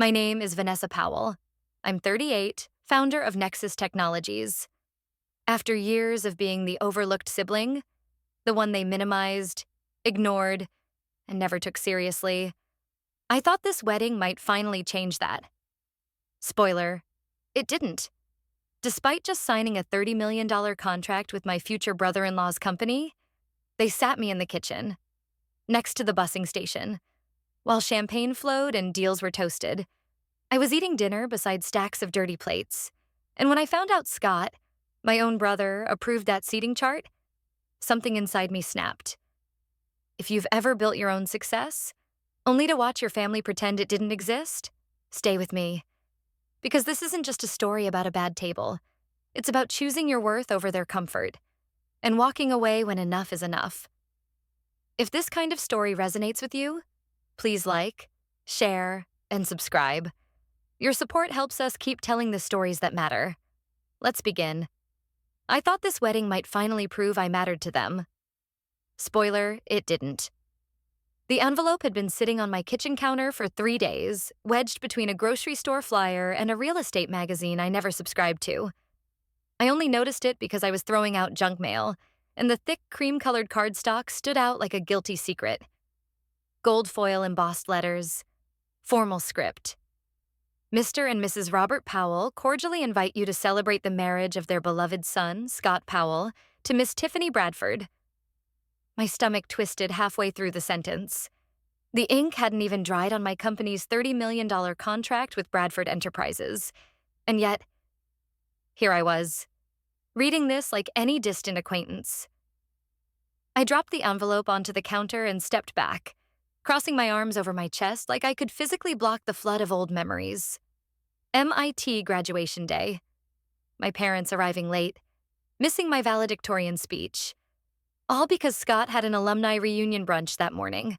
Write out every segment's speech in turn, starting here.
My name is Vanessa Powell. I'm 38, founder of Nexus Technologies. After years of being the overlooked sibling, the one they minimized, ignored, and never took seriously, I thought this wedding might finally change that. Spoiler, it didn't. Despite just signing a $30 million contract with my future brother-in-law's company, they sat me in the kitchen, next to the busing station, while champagne flowed and deals were toasted. I was eating dinner beside stacks of dirty plates, and when I found out Scott, my own brother, approved that seating chart, something inside me snapped. If you've ever built your own success, only to watch your family pretend it didn't exist, stay with me. Because this isn't just a story about a bad table. It's about choosing your worth over their comfort, and walking away when enough is enough. If this kind of story resonates with you, please like, share, and subscribe. Your support helps us keep telling the stories that matter. Let's begin. I thought this wedding might finally prove I mattered to them. Spoiler, it didn't. The envelope had been sitting on my kitchen counter for 3 days, wedged between a grocery store flyer and a real estate magazine I never subscribed to. I only noticed it because I was throwing out junk mail, and the thick cream-colored cardstock stood out like a guilty secret. Gold foil embossed letters, formal script. Mr. and Mrs. Robert Powell cordially invite you to celebrate the marriage of their beloved son, Scott Powell, to Miss Tiffany Bradford. My stomach twisted halfway through the sentence. The ink hadn't even dried on my company's $30 million contract with Bradford Enterprises. And yet, here I was, reading this like any distant acquaintance. I dropped the envelope onto the counter and stepped back, crossing my arms over my chest like I could physically block the flood of old memories. MIT graduation day. My parents arriving late, missing my valedictorian speech. All because Scott had an alumni reunion brunch that morning.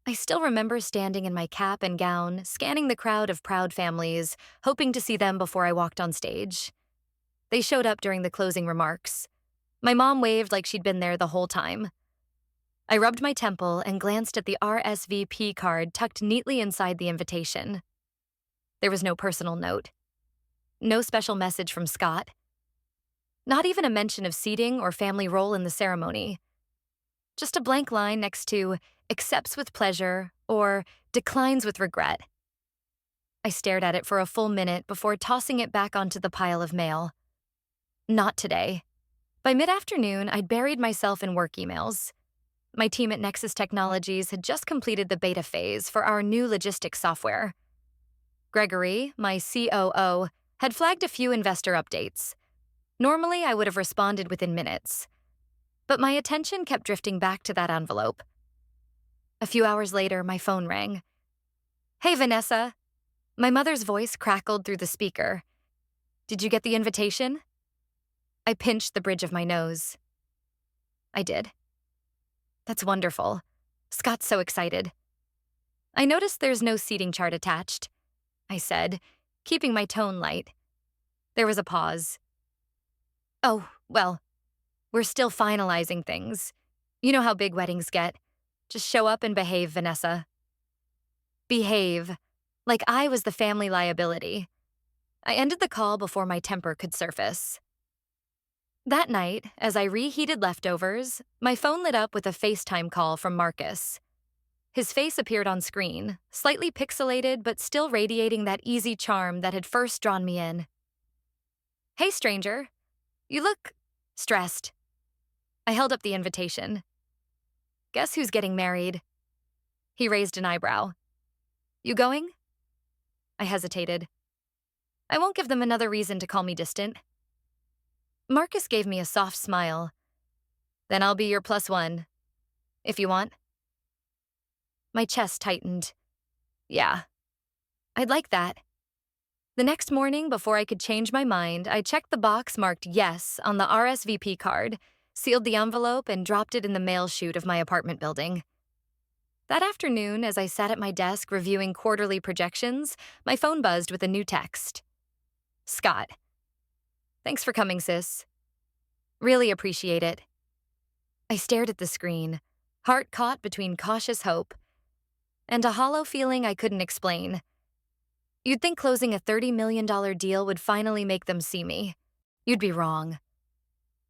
I still remember standing in my cap and gown, scanning the crowd of proud families, hoping to see them before I walked on stage. They showed up during the closing remarks. My mom waved like she'd been there the whole time. I rubbed my temple and glanced at the RSVP card tucked neatly inside the invitation. There was no personal note. No special message from Scott. Not even a mention of seating or family role in the ceremony. Just a blank line next to accepts with pleasure or declines with regret. I stared at it for a full minute before tossing it back onto the pile of mail. Not today. By mid-afternoon, I'd buried myself in work emails. My team at Nexus Technologies had just completed the beta phase for our new logistics software. Gregory, my COO, had flagged a few investor updates. Normally, I would have responded within minutes. But my attention kept drifting back to that envelope. A few hours later, my phone rang. "Hey, Vanessa." My mother's voice crackled through the speaker. "Did you get the invitation?" I pinched the bridge of my nose. I did. "That's wonderful." Scott's so excited. "I noticed there's no seating chart attached," I said, keeping my tone light. There was a pause. "Oh, well, we're still finalizing things. You know how big weddings get. Just show up and behave, Vanessa." Behave. Like I was the family liability. I ended the call before my temper could surface. That night, as I reheated leftovers, my phone lit up with a FaceTime call from Marcus. His face appeared on screen, slightly pixelated but still radiating that easy charm that had first drawn me in. "Hey, stranger. You look stressed." I held up the invitation. "Guess who's getting married?" He raised an eyebrow. "You going?" I hesitated. I won't give them another reason to call me distant. Marcus gave me a soft smile. "Then I'll be your +1, if you want." My chest tightened. Yeah, I'd like that. The next morning, before I could change my mind, I checked the box marked yes on the RSVP card, sealed the envelope, and dropped it in the mail chute of my apartment building. That afternoon, as I sat at my desk reviewing quarterly projections, my phone buzzed with a new text. "Scott. Thanks for coming, sis. Really appreciate it." I stared at the screen, heart caught between cautious hope and a hollow feeling I couldn't explain. You'd think closing a $30 million deal would finally make them see me. You'd be wrong.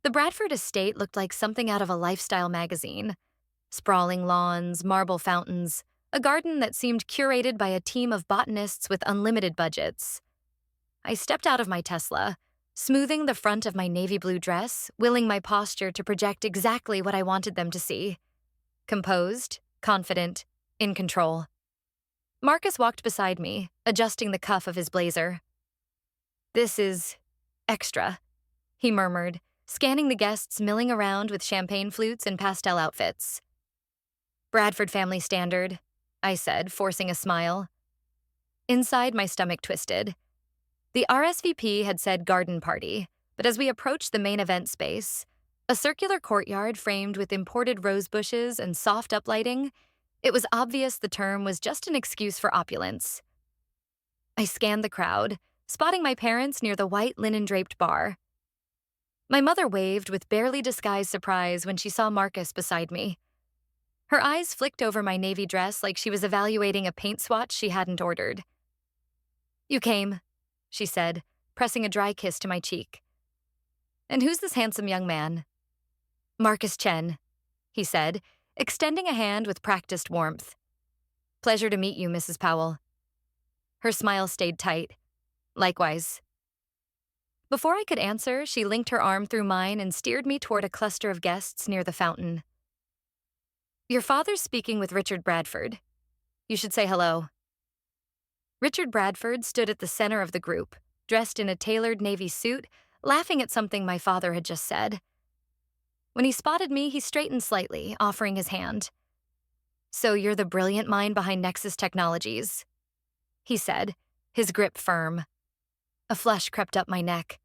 The Bradford estate looked like something out of a lifestyle magazine. Sprawling lawns, marble fountains, a garden that seemed curated by a team of botanists with unlimited budgets. I stepped out of my Tesla, smoothing the front of my navy blue dress, willing my posture to project exactly what I wanted them to see. Composed, confident, in control. Marcus walked beside me, adjusting the cuff of his blazer. "This is extra," he murmured, scanning the guests milling around with champagne flutes and pastel outfits. "Bradford family standard," I said, forcing a smile. Inside, my stomach twisted. The RSVP had said garden party, but as we approached the main event space, a circular courtyard framed with imported rose bushes and soft uplighting, it was obvious the term was just an excuse for opulence. I scanned the crowd, spotting my parents near the white linen-draped bar. My mother waved with barely disguised surprise when she saw Marcus beside me. Her eyes flicked over my navy dress like she was evaluating a paint swatch she hadn't ordered. "You came," she said, pressing a dry kiss to my cheek. "And who's this handsome young man?" "Marcus Chen," he said, extending a hand with practiced warmth. "Pleasure to meet you, Mrs. Powell." Her smile stayed tight. "Likewise." Before I could answer, she linked her arm through mine and steered me toward a cluster of guests near the fountain. "Your father's speaking with Richard Bradford. You should say hello." Richard Bradford stood at the center of the group, dressed in a tailored navy suit, laughing at something my father had just said. When he spotted me, he straightened slightly, offering his hand. "So you're the brilliant mind behind Nexus Technologies," he said, his grip firm. A flush crept up my neck.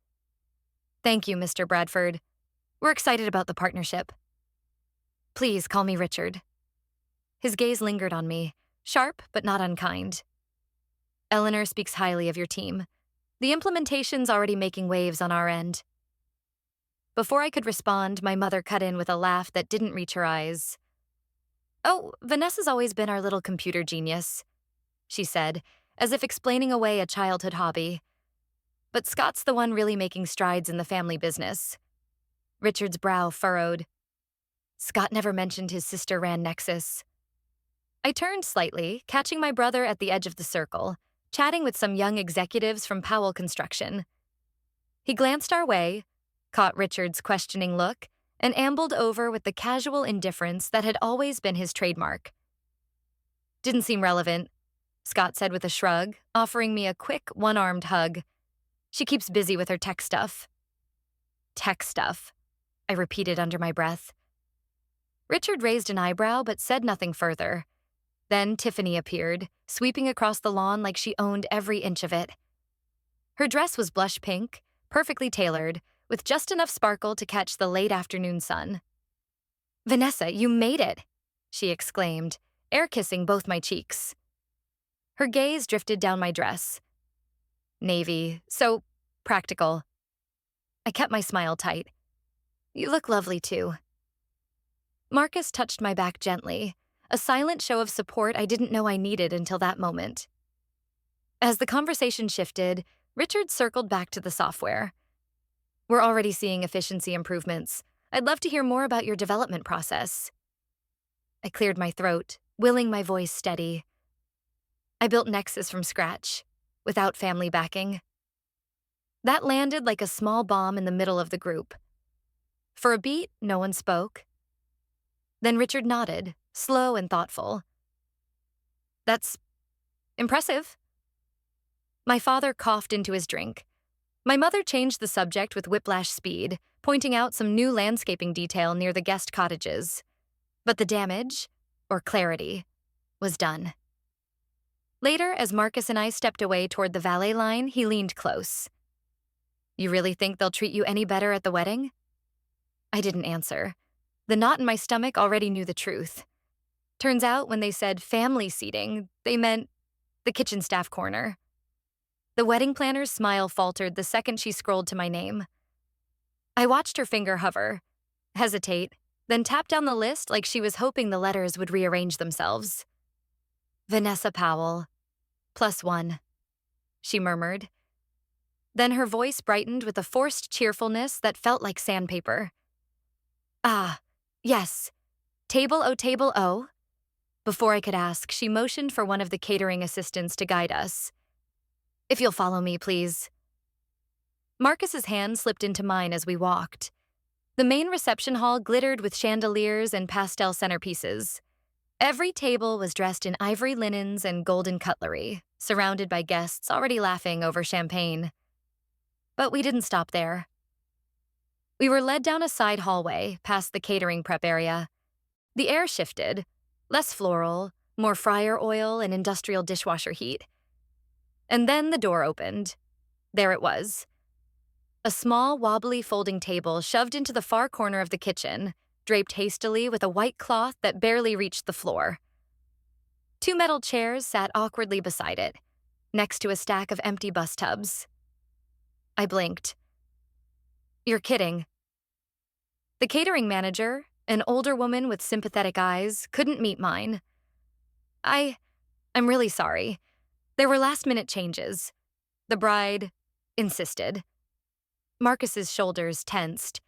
"Thank you, Mr. Bradford. We're excited about the partnership." "Please call me Richard." His gaze lingered on me, sharp but not unkind. "Eleanor speaks highly of your team. The implementation's already making waves on our end." Before I could respond, my mother cut in with a laugh that didn't reach her eyes. "Oh, Vanessa's always been our little computer genius," she said, as if explaining away a childhood hobby. "But Scott's the one really making strides in the family business." Richard's brow furrowed. "Scott never mentioned his sister ran Nexus." I turned slightly, catching my brother at the edge of the circle, chatting with some young executives from Powell Construction. He glanced our way, caught Richard's questioning look, and ambled over with the casual indifference that had always been his trademark. "Didn't seem relevant," Scott said with a shrug, offering me a quick, one-armed hug. "She keeps busy with her tech stuff." "Tech stuff," I repeated under my breath. Richard raised an eyebrow but said nothing further. Then Tiffany appeared, sweeping across the lawn like she owned every inch of it. Her dress was blush pink, perfectly tailored, with just enough sparkle to catch the late afternoon sun. "Vanessa, you made it!" she exclaimed, air-kissing both my cheeks. Her gaze drifted down my dress. "Navy, so practical." I kept my smile tight. "You look lovely, too." Marcus touched my back gently, a silent show of support I didn't know I needed until that moment. As the conversation shifted, Richard circled back to the software. "We're already seeing efficiency improvements. I'd love to hear more about your development process." I cleared my throat, willing my voice steady. "I built Nexus from scratch, without family backing." That landed like a small bomb in the middle of the group. For a beat, no one spoke. Then Richard nodded, slow and thoughtful. "That's impressive." My father coughed into his drink. My mother changed the subject with whiplash speed, pointing out some new landscaping detail near the guest cottages. But the damage, or clarity, was done. Later, as Marcus and I stepped away toward the valet line, he leaned close. "You really think they'll treat you any better at the wedding?" I didn't answer. The knot in my stomach already knew the truth. Turns out when they said family seating, they meant the kitchen staff corner. The wedding planner's smile faltered the second she scrolled to my name. I watched her finger hover, hesitate, then tap down the list like she was hoping the letters would rearrange themselves. Vanessa Powell, +1. she murmured. Then her voice brightened with a forced cheerfulness that felt like sandpaper. Ah, yes. Table O, table O. Before I could ask, she motioned for one of the catering assistants to guide us. If you'll follow me, please. Marcus's hand slipped into mine as we walked. The main reception hall glittered with chandeliers and pastel centerpieces. Every table was dressed in ivory linens and golden cutlery, surrounded by guests already laughing over champagne. But we didn't stop there. We were led down a side hallway, past the catering prep area. The air shifted, less floral, more fryer oil and industrial dishwasher heat. And then the door opened. There it was. A small, wobbly folding table shoved into the far corner of the kitchen, draped hastily with a white cloth that barely reached the floor. Two metal chairs sat awkwardly beside it, next to a stack of empty bus tubs. I blinked. You're kidding. The catering manager, an older woman with sympathetic eyes, couldn't meet mine. I'm really sorry. There were last-minute changes. The bride insisted. Marcus's shoulders tensed.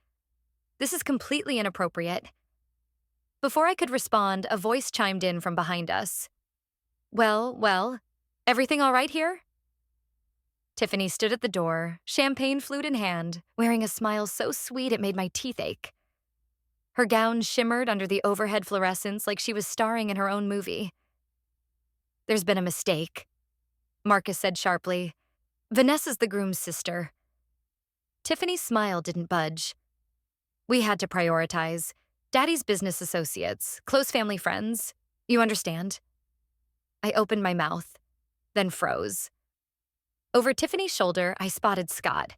This is completely inappropriate. Before I could respond, a voice chimed in from behind us. Well, everything all right here? Tiffany stood at the door, champagne flute in hand, wearing a smile so sweet it made my teeth ache. Her gown shimmered under the overhead fluorescence like she was starring in her own movie. There's been a mistake, Marcus said sharply. Vanessa's the groom's sister. Tiffany's smile didn't budge. We had to prioritize. Daddy's business associates, close family friends. You understand? I opened my mouth, then froze. Over Tiffany's shoulder, I spotted Scott,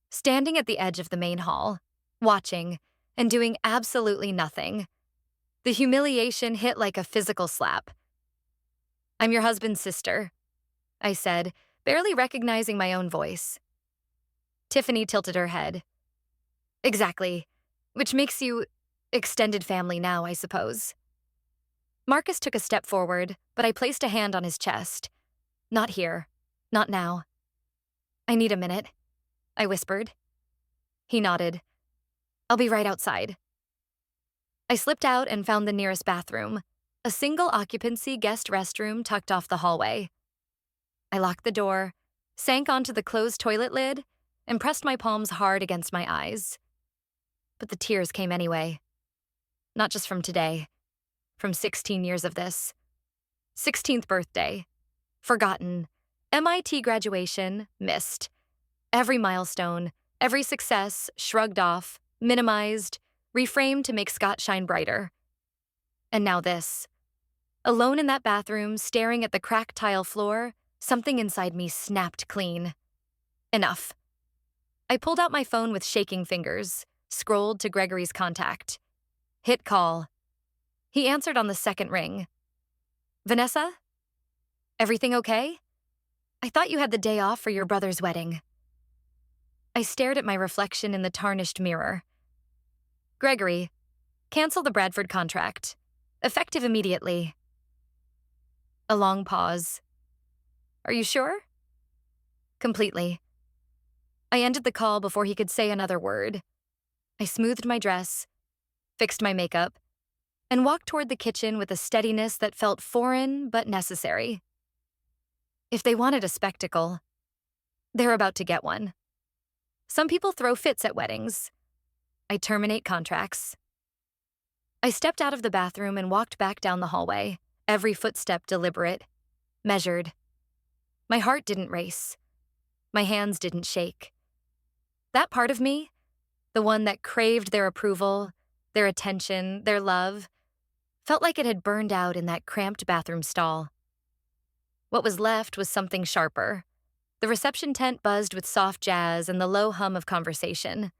standing at the edge of the main hall, watching and doing absolutely nothing. The humiliation hit like a physical slap. I'm your husband's sister, I said, barely recognizing my own voice. Tiffany tilted her head. Exactly, which makes you extended family now, I suppose. Marcus took a step forward, but I placed a hand on his chest. Not here. Not now. I need a minute, I whispered. He nodded. I'll be right outside. I slipped out and found the nearest bathroom, a single-occupancy guest restroom tucked off the hallway. I locked the door, sank onto the closed toilet lid, and pressed my palms hard against my eyes. But the tears came anyway. Not just from today. From 16 years of this. 16th birthday. Forgotten. MIT graduation, missed. Every milestone, every success, shrugged off, minimized, reframed to make Scott shine brighter. And now this. Alone in that bathroom, staring at the cracked tile floor, something inside me snapped clean. Enough. I pulled out my phone with shaking fingers, scrolled to Gregory's contact. Hit call. He answered on the second ring. Vanessa? Everything okay? I thought you had the day off for your brother's wedding. I stared at my reflection in the tarnished mirror. Gregory, cancel the Bradford contract. Effective immediately. A long pause. Are you sure? Completely. I ended the call before he could say another word. I smoothed my dress, fixed my makeup, and walked toward the kitchen with a steadiness that felt foreign but necessary. If they wanted a spectacle, they're about to get one. Some people throw fits at weddings. I terminate contracts. I stepped out of the bathroom and walked back down the hallway, every footstep deliberate, measured. My heart didn't race. My hands didn't shake. That part of me, the one that craved their approval, their attention, their love, felt like it had burned out in that cramped bathroom stall. What was left was something sharper. The reception tent buzzed with soft jazz and the low hum of conversation.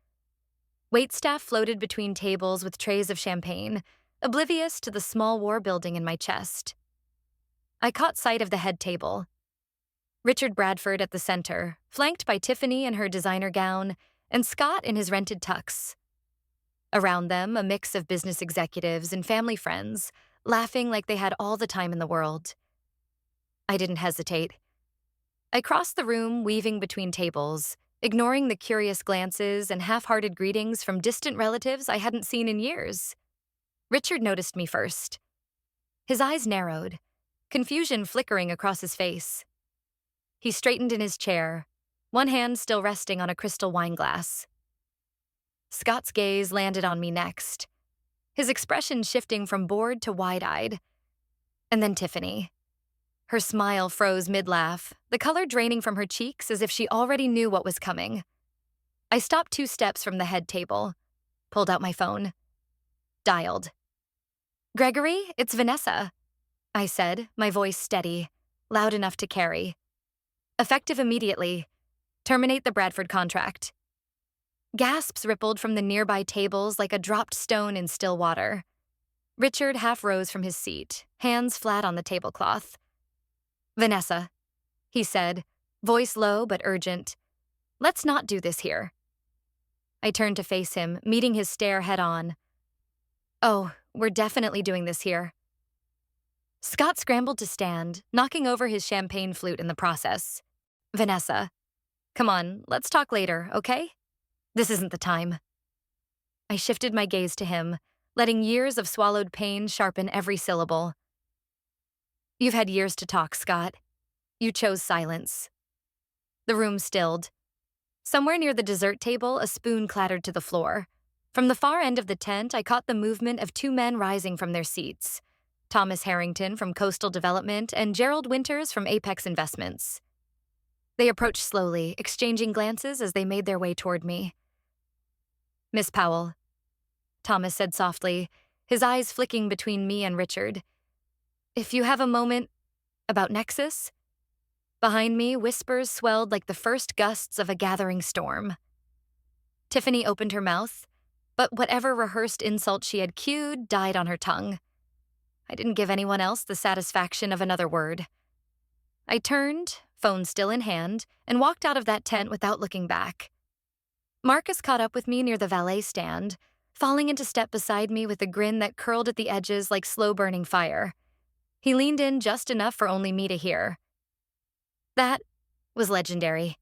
Waitstaff floated between tables with trays of champagne, oblivious to the small war building in my chest. I caught sight of the head table. Richard Bradford at the center, flanked by Tiffany in her designer gown, and Scott in his rented tux. Around them, a mix of business executives and family friends, laughing like they had all the time in the world. I didn't hesitate. I crossed the room, weaving between tables, ignoring the curious glances and half-hearted greetings from distant relatives I hadn't seen in years. Richard noticed me first. His eyes narrowed, confusion flickering across his face. He straightened in his chair, one hand still resting on a crystal wine glass. Scott's gaze landed on me next, his expression shifting from bored to wide-eyed. And then Tiffany. Her smile froze mid-laugh, the color draining from her cheeks as if she already knew what was coming. I stopped 2 steps from the head table, pulled out my phone, dialed. "Gregory, it's Vanessa," I said, my voice steady, loud enough to carry. "Effective immediately. Terminate the Bradford contract." Gasps rippled from the nearby tables like a dropped stone in still water. Richard half rose from his seat, hands flat on the tablecloth. "Vanessa," he said, voice low but urgent. "Let's not do this here." I turned to face him, meeting his stare head-on. "Oh, we're definitely doing this here." Scott scrambled to stand, knocking over his champagne flute in the process. "Vanessa, come on, let's talk later, okay? This isn't the time." I shifted my gaze to him, letting years of swallowed pain sharpen every syllable. "You've had years to talk, Scott. You chose silence." The room stilled. Somewhere near the dessert table, a spoon clattered to the floor. From the far end of the tent, I caught the movement of 2 men rising from their seats. Thomas Harrington from Coastal Development and Gerald Winters from Apex Investments. They approached slowly, exchanging glances as they made their way toward me. "Miss Powell," Thomas said softly, his eyes flicking between me and Richard. "If you have a moment about Nexus?" Behind me, whispers swelled like the first gusts of a gathering storm. Tiffany opened her mouth, but whatever rehearsed insult she had cued died on her tongue. I didn't give anyone else the satisfaction of another word. I turned, phone still in hand, and walked out of that tent without looking back. Marcus caught up with me near the valet stand, falling into step beside me with a grin that curled at the edges like slow-burning fire. He leaned in just enough for only me to hear. That was legendary.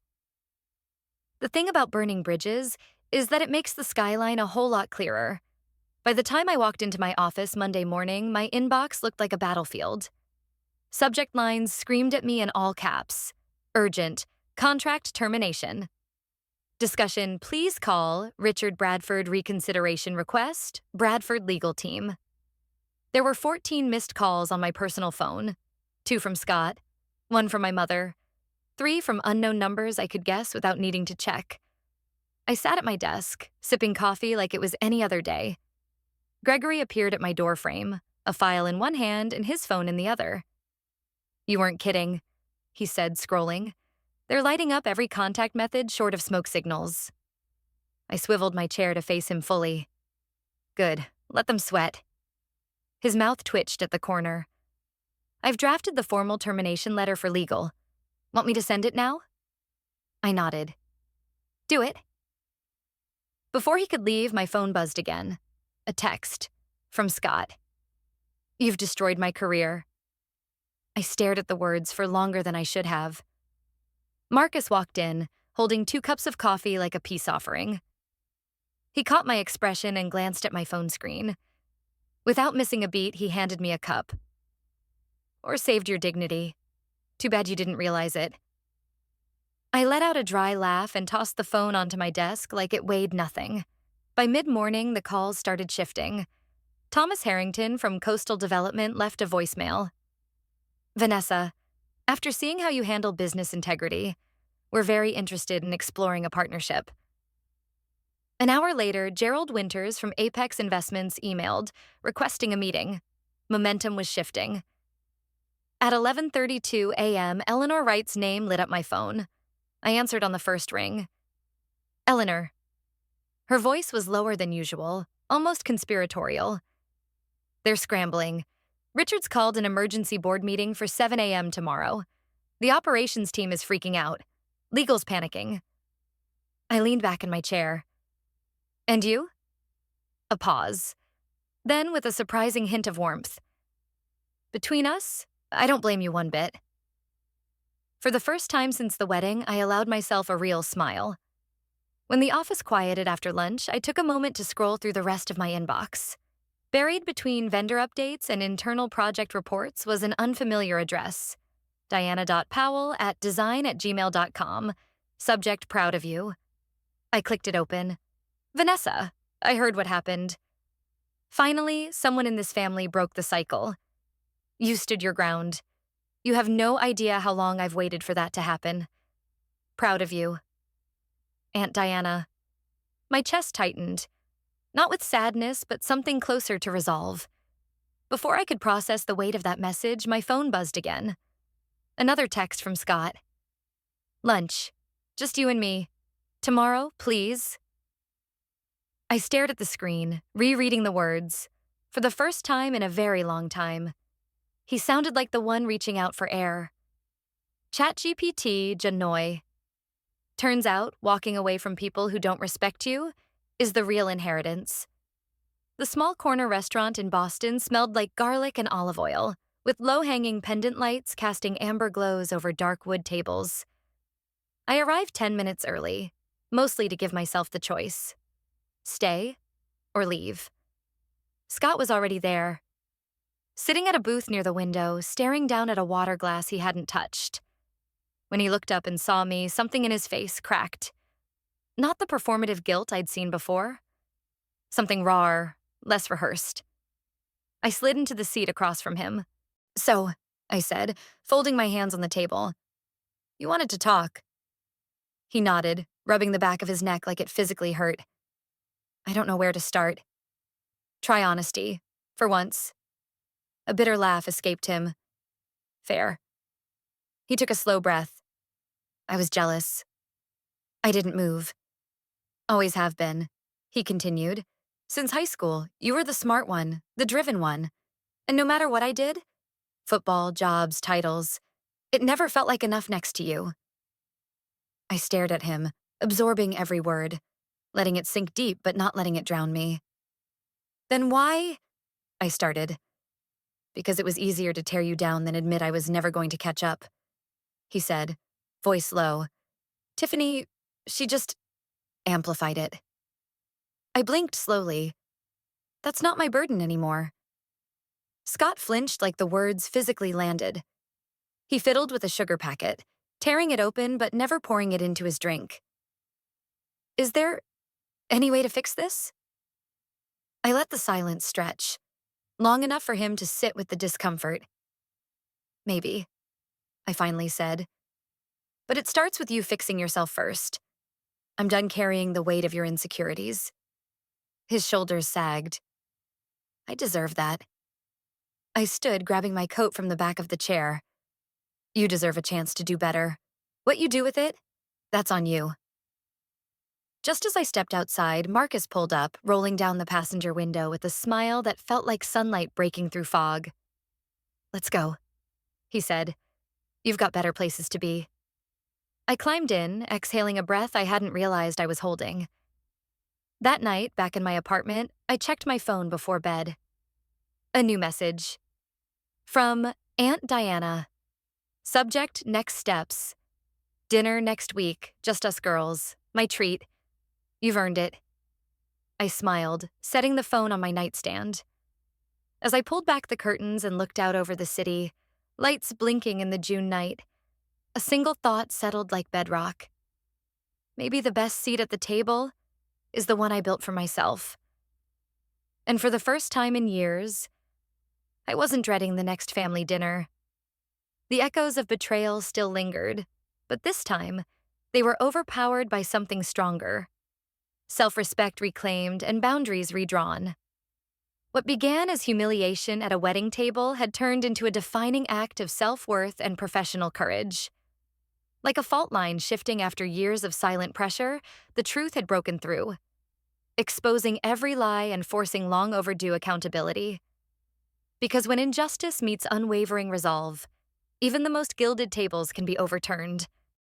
The thing about burning bridges is that it makes the skyline a whole lot clearer. By the time I walked into my office Monday morning, my inbox looked like a battlefield. Subject lines screamed at me in all caps. Urgent. Contract termination. Discussion, please call Richard Bradford reconsideration request, Bradford legal team. There were 14 missed calls on my personal phone. 2 from Scott, 1 from my mother, 3 from unknown numbers I could guess without needing to check. I sat at my desk, sipping coffee like it was any other day. Gregory appeared at my doorframe, a file in one hand and his phone in the other. "You weren't kidding," he said, scrolling. "They're lighting up every contact method short of smoke signals." I swiveled my chair to face him fully. "Good, let them sweat." His mouth twitched at the corner. "I've drafted the formal termination letter for legal. Want me to send it now?" I nodded. "Do it." Before he could leave, my phone buzzed again. A text from Scott. "You've destroyed my career." I stared at the words for longer than I should have. Marcus walked in, holding 2 cups of coffee like a peace offering. He caught my expression and glanced at my phone screen. Without missing a beat, he handed me a cup. "Or saved your dignity. Too bad you didn't realize it." I let out a dry laugh and tossed the phone onto my desk like it weighed nothing. By mid-morning, the calls started shifting. Thomas Harrington from Coastal Development left a voicemail. "Vanessa, after seeing how you handle business integrity, we're very interested in exploring a partnership." An hour later, Gerald Winters from Apex Investments emailed, requesting a meeting. Momentum was shifting. At 11:32 a.m., Eleanor Wright's name lit up my phone. I answered on the first ring. "Eleanor." Her voice was lower than usual, almost conspiratorial. "They're scrambling. Richard's called an emergency board meeting for 7 a.m. tomorrow. The operations team is freaking out. Legal's panicking." I leaned back in my chair. "And you?" A pause. Then, with a surprising hint of warmth. "Between us, I don't blame you one bit." For the first time since the wedding, I allowed myself a real smile. When the office quieted after lunch, I took a moment to scroll through the rest of my inbox. Buried between vendor updates and internal project reports was an unfamiliar address. Diana.powell@design@gmail.com. Subject, proud of you. I clicked it open. Vanessa, I heard what happened. Finally, someone in this family broke the cycle. You stood your ground. You have no idea how long I've waited for that to happen. Proud of you. Aunt Diana. My chest tightened. Not with sadness, but something closer to resolve. Before I could process the weight of that message, my phone buzzed again. Another text from Scott. Lunch. Just you and me. Tomorrow, please. I stared at the screen, rereading the words. For the first time in a very long time. He sounded like the one reaching out for air. ChatGPT Janoi. Turns out, walking away from people who don't respect you is the real inheritance. The small corner restaurant in Boston smelled like garlic and olive oil, with low-hanging pendant lights casting amber glows over dark wood tables. I arrived 10 minutes early, mostly to give myself the choice. Stay or leave. Scott was already there, sitting at a booth near the window, staring down at a water glass he hadn't touched. When he looked up and saw me, something in his face cracked. Not the performative guilt I'd seen before. Something raw, less rehearsed. I slid into the seat across from him. So, I said, folding my hands on the table. You wanted to talk. He nodded, rubbing the back of his neck like it physically hurt. I don't know where to start. Try honesty, for once. A bitter laugh escaped him. Fair. He took a slow breath. I was jealous. I didn't move. Always have been, he continued. Since high school, you were the smart one, the driven one. And no matter what I did, football, jobs, titles, it never felt like enough next to you. I stared at him, absorbing every word, letting it sink deep but not letting it drown me. Then why? I started. Because it was easier to tear you down than admit I was never going to catch up, he said, voice low. Tiffany, she just amplified it. I blinked slowly. That's not my burden anymore. Scott flinched like the words physically landed. He fiddled with a sugar packet, tearing it open but never pouring it into his drink. Is there any way to fix this? I let the silence stretch, long enough for him to sit with the discomfort. Maybe, I finally said. But it starts with you fixing yourself first. I'm done carrying the weight of your insecurities. His shoulders sagged. I deserve that. I stood, grabbing my coat from the back of the chair. You deserve a chance to do better. What you do with it, that's on you. Just as I stepped outside, Marcus pulled up, rolling down the passenger window with a smile that felt like sunlight breaking through fog. Let's go, he said. You've got better places to be. I climbed in, exhaling a breath I hadn't realized I was holding. That night, back in my apartment, I checked my phone before bed. A new message. From Aunt Diana. Subject, next steps. Dinner next week, just us girls. My treat. You've earned it. I smiled, setting the phone on my nightstand. As I pulled back the curtains and looked out over the city, lights blinking in the June night, a single thought settled like bedrock. Maybe the best seat at the table is the one I built for myself. And for the first time in years, I wasn't dreading the next family dinner. The echoes of betrayal still lingered, but this time, they were overpowered by something stronger. Self-respect reclaimed and boundaries redrawn. What began as humiliation at a wedding table had turned into a defining act of self-worth and professional courage. Like a fault line shifting after years of silent pressure, the truth had broken through, exposing every lie and forcing long overdue accountability. Because when injustice meets unwavering resolve, even the most gilded tables can be overturned.